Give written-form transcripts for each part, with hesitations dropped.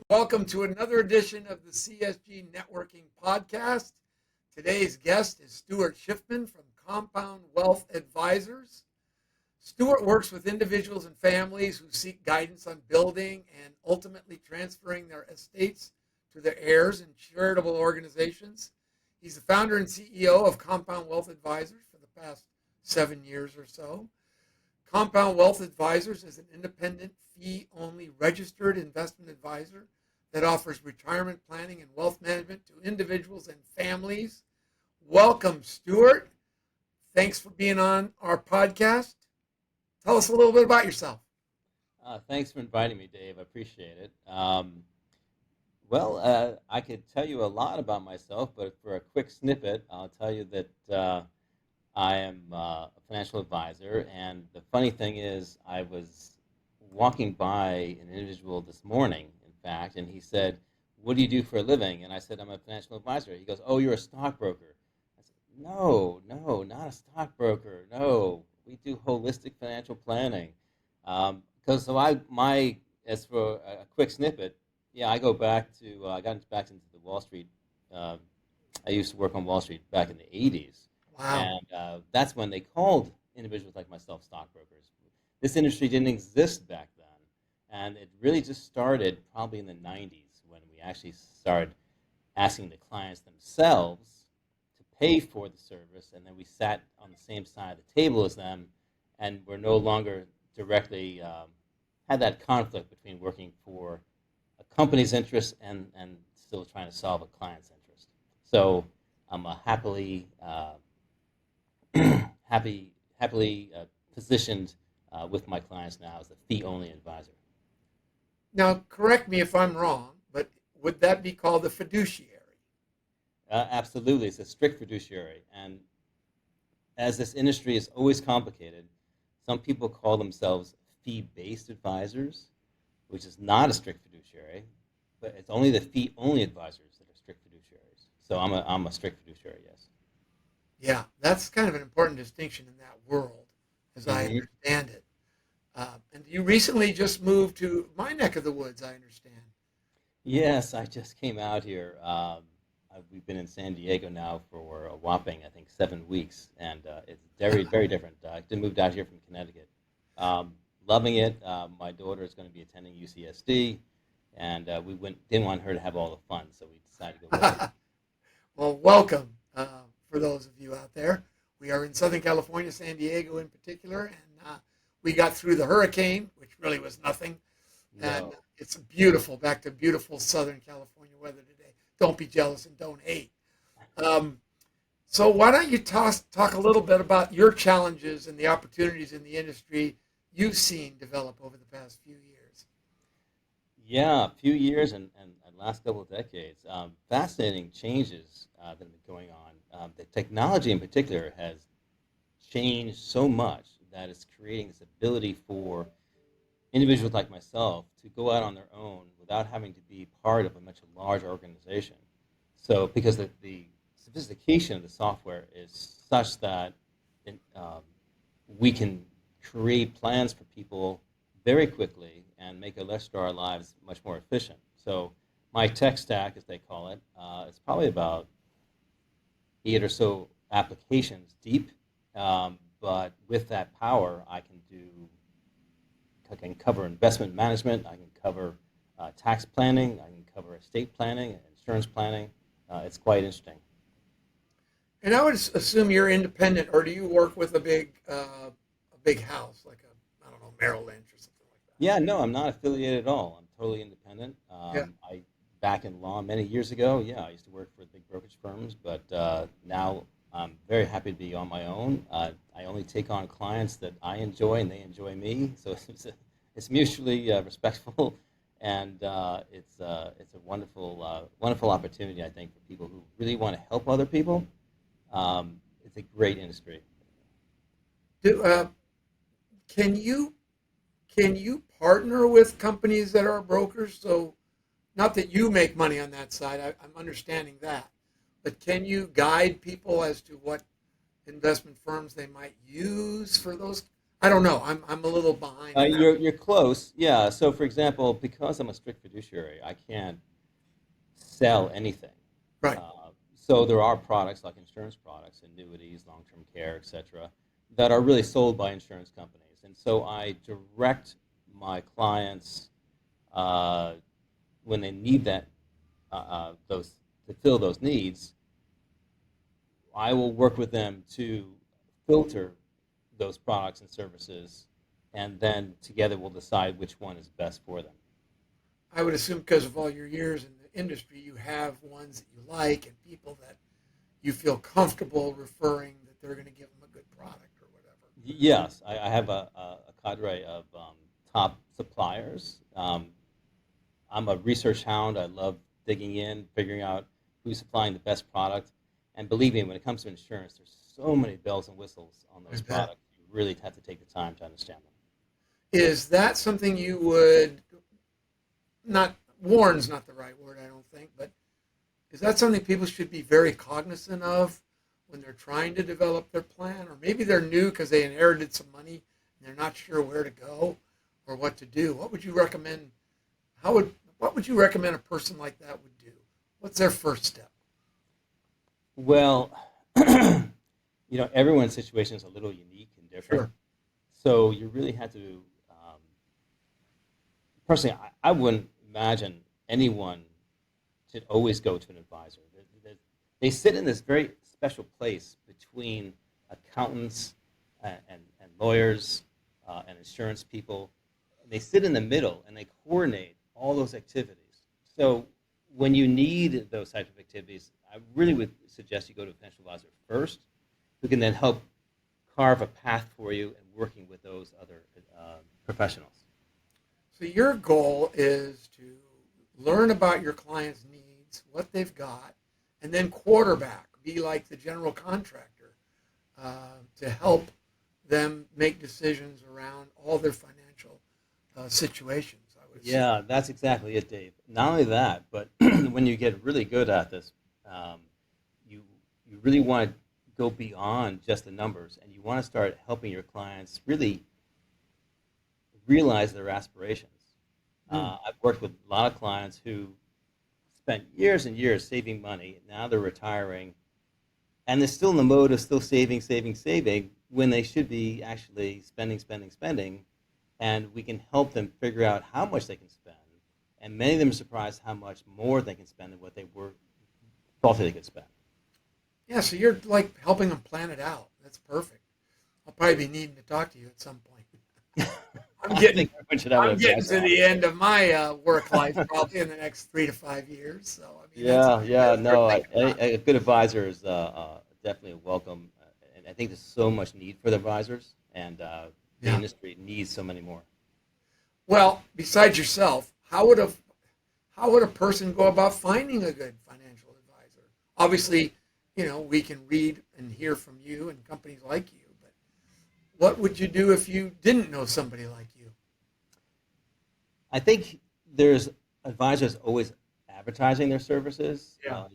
Welcome to another edition of the CSG Networking Podcast. Today's guest is Stuart Schiffman from Compound Wealth Advisors. Stuart works with individuals and families who seek guidance on building and ultimately transferring their estates to their heirs in charitable organizations. He's the founder and CEO of Compound Wealth Advisors for the past 7 years or so. Compound Wealth Advisors is an independent, fee-only registered investment advisor that offers retirement planning and wealth management to individuals and families. Welcome, Stuart. Thanks for being on our podcast. Tell us a little bit about yourself. Thanks for inviting me, Dave. I appreciate it. I could tell you a lot about myself, but for a quick snippet, I'll tell you that I am a financial advisor. And the funny thing is, I was walking by an individual this morning, in fact, and he said, "What do you do for a living?" And I said, "I'm a financial advisor." He goes, "Oh, you're a stockbroker." I said, "No, not a stockbroker. No, we do holistic financial planning." As for a quick snippet, yeah, I go back to, I got back into the Wall Street. I used to work on Wall Street back in the 80s. Wow. And that's when they called individuals like myself stockbrokers. This industry didn't exist back then. And it really just started probably in the 90s when we actually started asking the clients themselves to pay for the service. And then we sat on the same side of the table as them, and we're no longer directly had that conflict between working for a company's interest and still trying to solve a client's interest. So I'm a happily positioned with my clients now as a fee-only advisor. Now, correct me if I'm wrong, but would that be called a fiduciary? Absolutely, it's a strict fiduciary. And as this industry is always complicated, some people call themselves fee-based advisors, which is not a strict fiduciary, but it's only the fee-only advisors that are strict fiduciaries. So I'm a strict fiduciary, yes. Yeah, that's kind of an important distinction in that world, as I hmm understand it. And you recently just moved to my neck of the woods, I understand. Yes, I just came out here. We've been in San Diego now for a whopping, I think, 7 weeks, and it's very, very different. I moved out here from Connecticut. Loving it. My daughter is going to be attending UCSD, and didn't want her to have all the fun, so we decided to go with her. Well, welcome for those of you out there. We are in Southern California, San Diego in particular, and we got through the hurricane, which really was nothing. And No. it's beautiful, back to beautiful Southern California weather today. Don't be jealous and don't hate. Um, so why don't you talk a little bit about your challenges and the opportunities in the industry you've seen develop over the past few years? Yeah, a few years and last couple of decades. Fascinating changes that have been going on. The technology in particular has changed so much that it's creating this ability for individuals like myself to go out on their own without having to be part of a much larger organization. So, because the sophistication of the software is such that it, we can create plans for people very quickly and make the rest of our lives much more efficient. So, my tech stack, as they call it, is probably about 8 or so applications deep. But with that power, I can cover investment management, I can cover tax planning, I can cover estate planning, insurance planning. It's quite interesting. And I would assume you're independent, or do you work with a big house like a, I don't know, Merrill Lynch or something like Yeah, no, I'm not affiliated at all. I'm totally independent. that? I back in law many years ago. Yeah, I used to work for big brokerage firms, but now I'm very happy to be on my own. I only take on clients that I enjoy and they enjoy me. So it's mutually respectful, and it's a wonderful opportunity, I think, for people who really want to help other people. It's a great industry. Do, can you partner with companies that are brokers? So, not that you make money on that side, I'm understanding that, but can you guide people as to what investment firms they might use for those? I don't know. I'm a little behind in that. You're close, yeah. So, for example, because I'm a strict fiduciary, I can't sell anything. Right. So there are products like insurance products, annuities, long-term care, etc., that are really sold by insurance companies, and so I direct my clients uh, when they need those to fill those needs. I will work with them to filter those products and services, and then together we'll decide which one is best for them. I would assume because of all your years in the industry, you have ones that you like and people that you feel comfortable referring that they're going to give them a good product or whatever. Yes, I have a cadre of top suppliers. I'm a research hound. I love digging in, figuring out who's supplying the best product. And believe me, when it comes to insurance, there's so many bells and whistles on I those bet. products. You really have to take the time to understand them. Is that something you would not warn's not the right word, I don't think, but is that something people should be very cognizant of when they're trying to develop their plan? Or maybe they're new because they inherited some money and they're not sure where to go or what to do. What would you recommend? What would you recommend a person like that would do? What's their first step? Well, everyone's situation is a little unique and different. Sure. So you really have to, personally, I wouldn't imagine anyone should always go to an advisor. They sit in this very special place between accountants and lawyers and insurance people. And they sit in the middle and they coordinate all those activities. So when you need those types of activities, I really would suggest you go to a financial advisor first, who can then help carve a path for you and working with those other professionals. So your goal is to learn about your client's needs, what they've got, and then quarterback, be like the general contractor to help them make decisions around all their financial situations, I would assume. Yeah, that's exactly it, Dave. Not only that, but when you get really good at this, um, you you really want to go beyond just the numbers, and you want to start helping your clients really realize their aspirations. Mm. I've worked with a lot of clients who spent years and years saving money. Now they're retiring, and they're still in the mode of still saving, saving, saving, when they should be actually spending, spending, spending. And we can help them figure out how much they can spend. And many of them are surprised how much more they can spend than what they were thought they could spend. Yeah, so you're like helping them plan it out. That's perfect. I'll probably be needing to talk to you at some point. I'm I getting think everyone should have an I'm getting advisor to on the it. end of my work life probably in the next 3 to 5 years. So I mean that's Yeah, yeah, start no, thinking about it. a good advisor is definitely welcome, and I think there's so much need for the advisors, and the Yeah. industry needs so many more. Well, besides yourself, how would a person go about finding a good financial advisor? Obviously, we can read and hear from you and companies like you, but what would you do if you didn't know somebody like you? I think there's advisors always advertising their services, Yeah.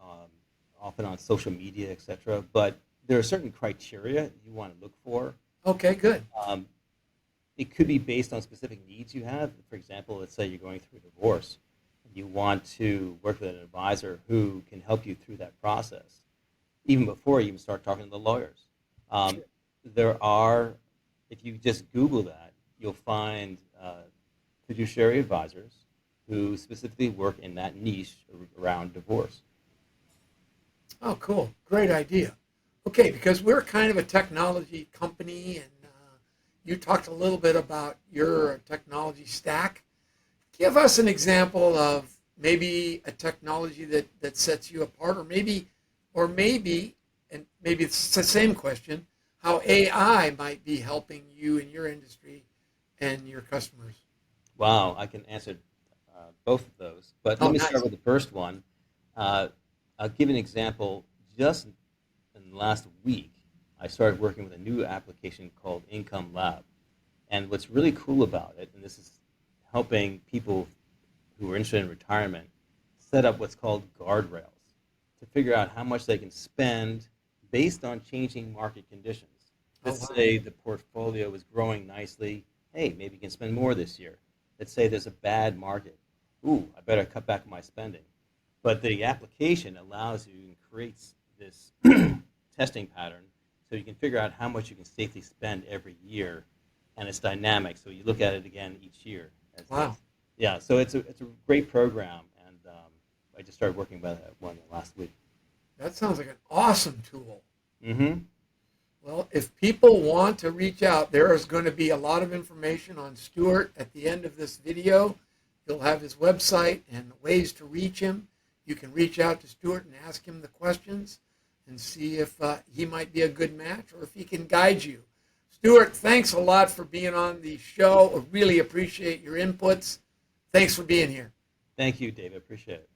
um, often on social media, etc. But there are certain criteria you want to look for. Okay, good. Um, it could be based on specific needs you have. For example, let's say you're going through a divorce. You want to work with an advisor who can help you through that process, even before you even start talking to the lawyers. Um, there are, if you just Google that, you'll find fiduciary advisors who specifically work in that niche around divorce. Oh, cool. Great idea. Okay, because we're kind of a technology company, and you talked a little bit about your technology stack. Give us an example of maybe a technology that sets you apart, or maybe, and maybe it's the same question, how AI might be helping you in your industry and your customers. Wow, I can answer both of those. But let Oh, me start nice. with the first one. Uh, I'll give an example. Just in the last week, I started working with a new application called Income Lab. And what's really cool about it, and this is helping people who are interested in retirement set up what's called guardrails to figure out how much they can spend based on changing market conditions. Oh, Let's wow. say the portfolio is growing nicely. Hey, maybe you can spend more this year. Let's say there's a bad market. Ooh, I better cut back on my spending. But the application allows you and creates this testing pattern so you can figure out how much you can safely spend every year, and it's dynamic. So you look at it again each year. Wow. Yeah, so it's a great program, and I just started working with that one last week. That sounds like an awesome tool. Mm-hmm. Well, if people want to reach out, there is going to be a lot of information on Stuart at the end of this video. You'll have his website and ways to reach him. You can reach out to Stuart and ask him the questions and see if he might be a good match or if he can guide you. Stuart, thanks a lot for being on the show. I really appreciate your inputs. Thanks for being here. Thank you, David. Appreciate it.